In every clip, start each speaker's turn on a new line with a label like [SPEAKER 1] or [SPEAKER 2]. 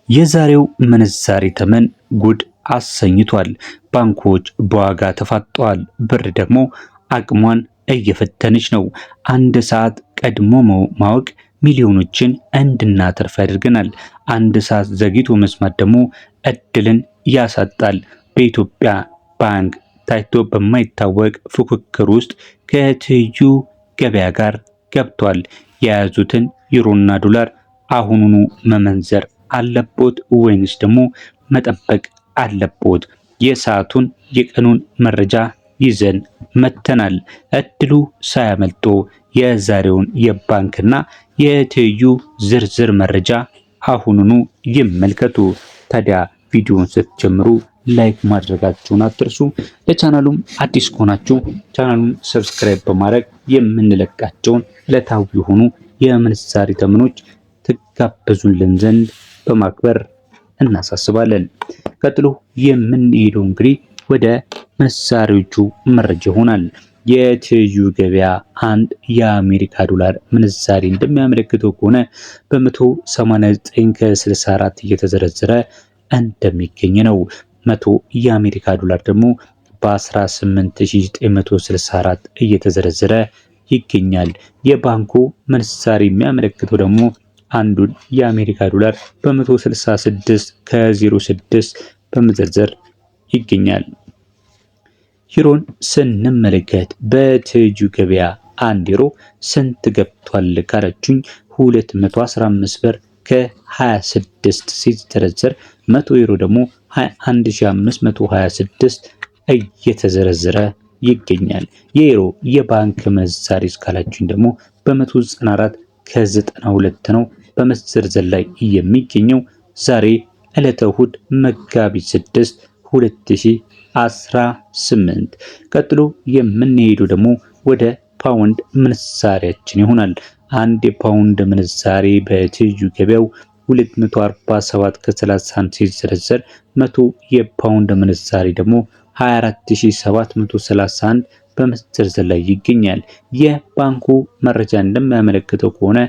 [SPEAKER 1] የዛሬው ምንዛሬ ተመን ጉድ አሰኝቷል። ባንኮች በዋጋ ተፋጠዋል። ብር ደግሞ አቅሟን እየፈተነች ነው። አንድ ሰዓት ቀድሞ ማወቅ ሚሊዮኖችን እንድናተርፍ ያደርገናል። አንድ ሰዓት ዘግይቶ መስማት ደግሞ እድልን ያሳጣል። በኢትዮጵያ ባንክ ታይቶ በማይታወቅ ፉክክር ውስጥ ከትይዩ ገበያ ጋር ገብቷል። የያዙትን ዩሮና ዶላር አሁኑኑ መመንዘር አለቦት ወይንስ ደግሞ መጠበቅ አለቦት? የሰዓቱን የቀኑን መረጃ ይዘን መተናል። እድሉ ሳያመልጦ የዛሬውን የባንክና የትይዩ ዝርዝር መረጃ አሁኑኑ ይመልከቱ። ታዲያ ቪዲዮውን ስትጀምሩ ላይክ ማድረጋችሁን አትርሱ። ለቻናሉም አዲስ ከሆናችሁ ቻናሉን ሰብስክራይብ በማድረግ የምንለቃቸውን ዕለታዊ የሆኑ የምንዛሬ ተመኖች ትጋበዙልን ዘንድ በማክበር እናሳስባለን። ቀጥሎ የምንሄደው እንግዲህ ወደ ምንዛሬዎቹ መረጃ ይሆናል። የትይዩ ገበያ አንድ የአሜሪካ ዶላር ምንዛሬ እንደሚያመለክተው ከሆነ በ189 ከ64 እየተዘረዘረ እንደሚገኝ ነው። 100 የአሜሪካ ዶላር ደግሞ በ18964 እየተዘረዘረ ይገኛል። የባንኩ ምንዛሬ የሚያመለክተው ደግሞ አንዱን የአሜሪካ ዶላር በ166 ከ06 በመዘርዘር ይገኛል። ዩሮን ስንመለከት በትይዩ ገበያ አንድ ዩሮ ስንት ገብቷል ካላችሁኝ 215 ብር ከ26 ሲዘረዘር 100 ዩሮ ደግሞ 21526 እየተዘረዘረ ይገኛል። የዩሮ የባንክ ምንዛሬ ካላችሁኝ ደግሞ በ194 ከ92 ነው በመዘርዘር ላይ የሚገኘው። ዛሬ ዕለተ እሁድ መጋቢት 6 2018። ቀጥሎ የምንሄደው ደግሞ ወደ ፓውንድ ምንዛሬያችን ይሆናል። አንድ የፓውንድ ምንዛሬ በትይዩ ገበያው 247 ከ30 ሲዘረዘር 100 የፓውንድ ምንዛሬ ደግሞ 24731 በመዘርዘር ላይ ይገኛል። የባንኩ መረጃ እንደሚያመለክተው ከሆነ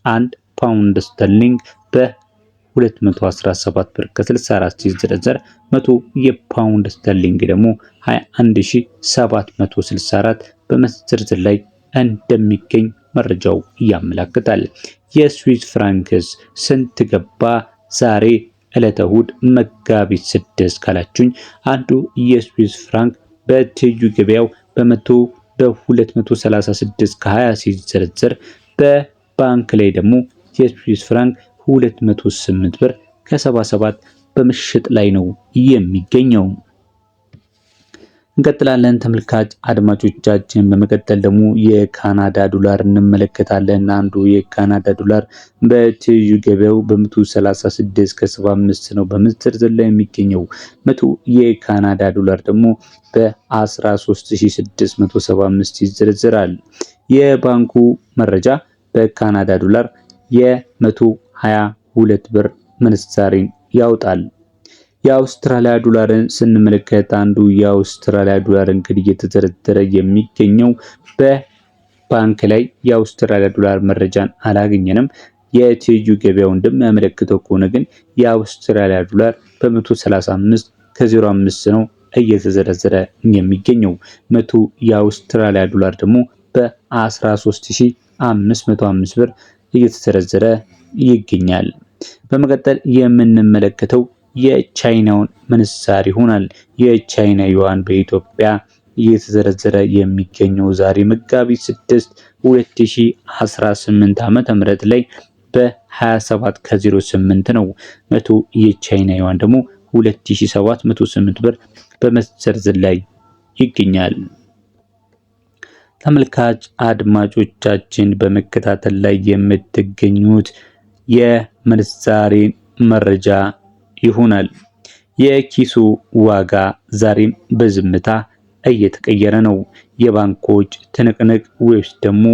[SPEAKER 1] አንድ ፓውንድ ስተርሊንግ በ217 ብር ከ64 ሲዘረዘር 100 የፓውንድ ስተርሊንግ ደግሞ 21764 በመዘርዘር ላይ እንደሚገኝ መረጃው ያመለክታል። የስዊስ ፍራንክስ ስንት ገባ ዛሬ ዕለተ እሁድ መጋቢት 6 ካላችሁኝ አንዱ የስዊስ ፍራንክ በትይዩ ገበያው በ236 ከ20 ሲዘረዘር በባንክ ላይ ደግሞ የስዊስ ፍራንክ 208 ብር ከ77 በመሸጥ ላይ ነው የሚገኘው። እንቀጥላለን ተመልካች አድማጮቻችን። በመቀጠል ደግሞ የካናዳ ዶላር እንመለከታለን። አንዱ የካናዳ ዶላር በትይዩ ገበያው በ136 ከ75 ነው በመዘርዘር ላይ የሚገኘው። 100 የካናዳ ዶላር ደግሞ በ13675 ይዘረዘራል። የባንኩ መረጃ በካናዳ ዶላር የ122 ብር ምንዛሬን ያወጣል። የአውስትራሊያ ዶላርን ስንመለከት አንዱ የአውስትራሊያ ዶላር እንግዲህ እየተዘረዘረ የሚገኘው በባንክ ላይ የአውስትራሊያ ዶላር መረጃን አላገኘንም። የትይዩ ገበያው እንደሚያመለክተው ከሆነ ግን የአውስትራሊያ ዶላር በ135 ከ05 ነው እየተዘረዘረ የሚገኘው። 100 የአውስትራሊያ ዶላር ደግሞ በ13505 ብር እየተዘረዘረ ይገኛል። በመቀጠል የምንመለከተው የቻይናውን ምንዛሬ ይሆናል። የቻይና ዩዋን በኢትዮጵያ እየተዘረዘረ የሚገኘው ዛሬ መጋቢት 6 2018 ዓመተ ምህረት ላይ በ27 ከ08 ነው። 100 የቻይና ዩዋን ደግሞ 2708 ብር በመዘርዘር ላይ ይገኛል። ተመልካች አድማጮቻችን በመከታተል ላይ የምትገኙት የምንዛሬ መረጃ ይሆናል። የኪሱ ዋጋ ዛሬም በዝምታ እየተቀየረ ነው። የባንኮች ትንቅንቅ ወይስ ደግሞ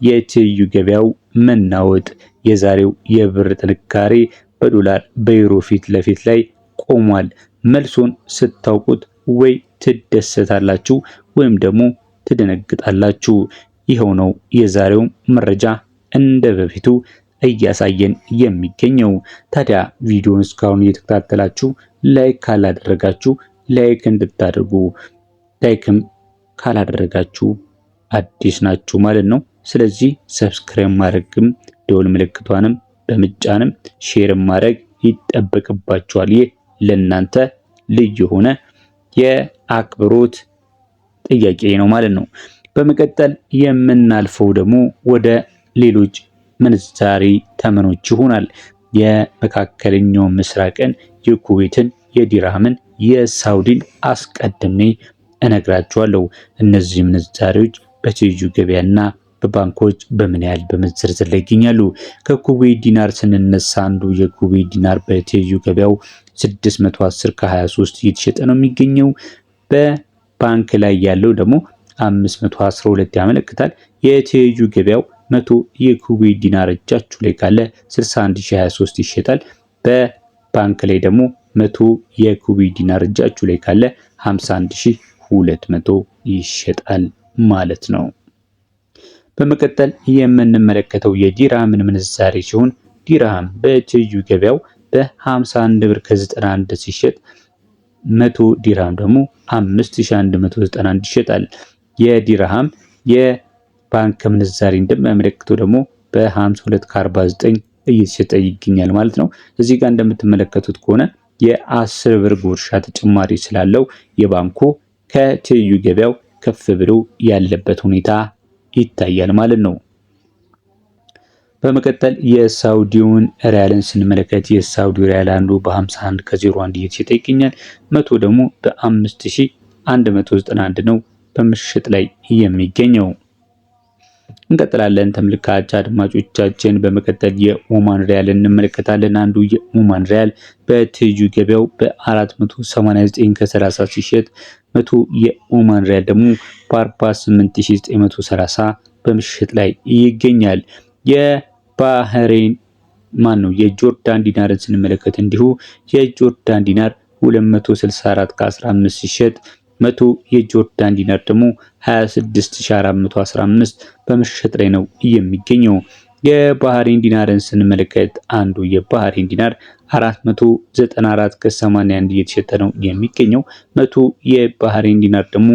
[SPEAKER 1] የትይዩ ገበያው መናወጥ? የዛሬው የብር ጥንካሬ በዶላር በዩሮ ፊት ለፊት ላይ ቆሟል። መልሱን ስታውቁት ወይ ትደሰታላችሁ ወይም ደግሞ ትደነግጣላችሁ። ይኸው ነው የዛሬው መረጃ። እንደ በፊቱ እያሳየን የሚገኘው። ታዲያ ቪዲዮውን እስካሁን እየተከታተላችሁ ላይክ ካላደረጋችሁ ላይክ እንድታደርጉ፣ ላይክም ካላደረጋችሁ አዲስ ናችሁ ማለት ነው። ስለዚህ ሰብስክራይብ ማድረግም ደወል ምልክቷንም በምጫንም ሼር ማድረግ ይጠበቅባችኋል። ይህ ለእናንተ ልዩ የሆነ የአክብሮት ጥያቄ ነው ማለት ነው። በመቀጠል የምናልፈው ደግሞ ወደ ሌሎች ምንዛሪ ተመኖች ይሆናል። የመካከለኛው ምስራቅን፣ የኩዌትን፣ የዲራምን፣ የሳውዲን አስቀድሜ እነግራችኋለሁ። እነዚህ ምንዛሪዎች በትይዩ ገበያና በባንኮች በምን ያህል በመዘርዘር ላይ ይገኛሉ። ከኩዌት ዲናር ስንነሳ አንዱ የኩዌት ዲናር በትይዩ ገበያው 610 ከ23 እየተሸጠ ነው የሚገኘው። በባንክ ላይ ያለው ደግሞ 512 ያመለክታል። የትይዩ ገበያው 100 የኩዌት ዲናር እጃችሁ ላይ ካለ 61023 ይሸጣል። በባንክ ላይ ደግሞ 100 የኩዌት ዲናር እጃችሁ ላይ ካለ 51200 ይሸጣል ማለት ነው። በመቀጠል የምንመለከተው የዲርሃምን ምንዛሬ ሲሆን ዲርሃም በትይዩ ገበያው በ51 ብር ከ91 ሲሸጥ 100 ዲርሃም ደግሞ 5191 ይሸጣል። የዲርሃም የባንክ ምንዛሬ እንደሚያመለክተው ደግሞ በ52 ከ49 እየተሸጠ ይገኛል ማለት ነው። እዚህ ጋር እንደምትመለከቱት ከሆነ የ10 ብር ጉርሻ ተጨማሪ ስላለው የባንኩ ከትይዩ ገበያው ከፍ ብሎ ያለበት ሁኔታ ይታያል ማለት ነው። በመቀጠል የሳውዲውን ሪያልን ስንመለከት የሳውዲ ሪያል አንዱ በ51 ከ01 እየተሸጠ ይገኛል። 100 ደግሞ በ5191 ነው በምሽት ላይ የሚገኘው። እንቀጥላለን ተመልካች አድማጮቻችን። በመቀጠል የኦማን ሪያል እንመለከታለን። አንዱ የኦማን ሪያል በትይዩ ገበያው በ489 ከ30 ሲሸጥ 100 የኦማን ሪያል ደግሞ በ48930 በምሽት ላይ ይገኛል። የባህሬን የጆርዳን ዲናርን ስንመለከት እንዲሁ የጆርዳን ዲናር 264 ከ15 ሲሸጥ 100 የጆርዳን ዲናር ደግሞ 26415 በመሸጥ ላይ ነው የሚገኘው። የባህሬን ዲናርን ስንመለከት አንዱ የባህሬን ዲናር 494 ከ81 እየተሸጠ ነው የሚገኘው። 100 የባህሬን ዲናር ደግሞ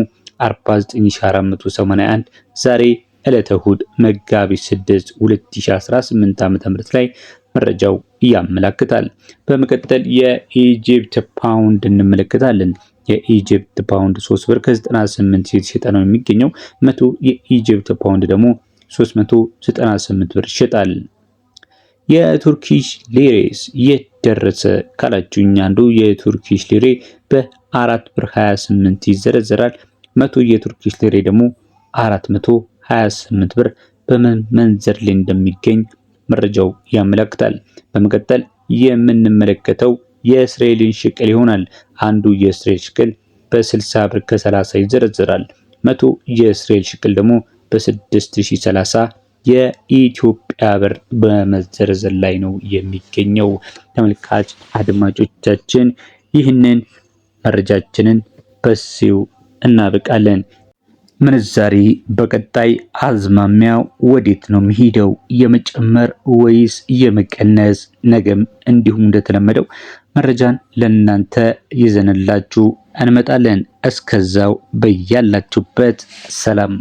[SPEAKER 1] 49481 ዛሬ ዕለተ እሁድ መጋቢት 6 2018 ዓ.ም ላይ መረጃው ያመለክታል። በመቀጠል የኢጂፕት ፓውንድ እንመለከታለን። የኢጂፕት ፓውንድ 3 ብር ከ98 የተሸጠ ነው የሚገኘው። 100 የኢጂፕት ፓውንድ ደግሞ 398 ብር ይሸጣል። የቱርኪሽ ሊሬስ የደረሰ ካላችሁኝ አንዱ የቱርኪሽ ሊሬ በ4 ብር 28 ይዘረዘራል። 100 የቱርኪሽ ሊሬ ደግሞ 428 ብር በመመንዘር ላይ እንደሚገኝ መረጃው ያመለክታል። በመቀጠል የምንመለከተው የእስራኤልን ሽቅል ይሆናል። አንዱ የእስራኤል ሽቅል በ60 ብር ከ30 ይዘረዘራል። 100 የእስራኤል ሽቅል ደግሞ በ6030 የኢትዮጵያ ብር በመዘርዘር ላይ ነው የሚገኘው። ተመልካች አድማጮቻችን ይህንን መረጃችንን በዚሁ እናበቃለን። ምንዛሪ በቀጣይ አዝማሚያው ወዴት ነው የሚሄደው? የመጨመር ወይስ የመቀነስ? ነገም እንዲሁም እንደተለመደው መረጃን ለእናንተ ይዘንላችሁ እንመጣለን። እስከዛው በያላችሁበት ሰላም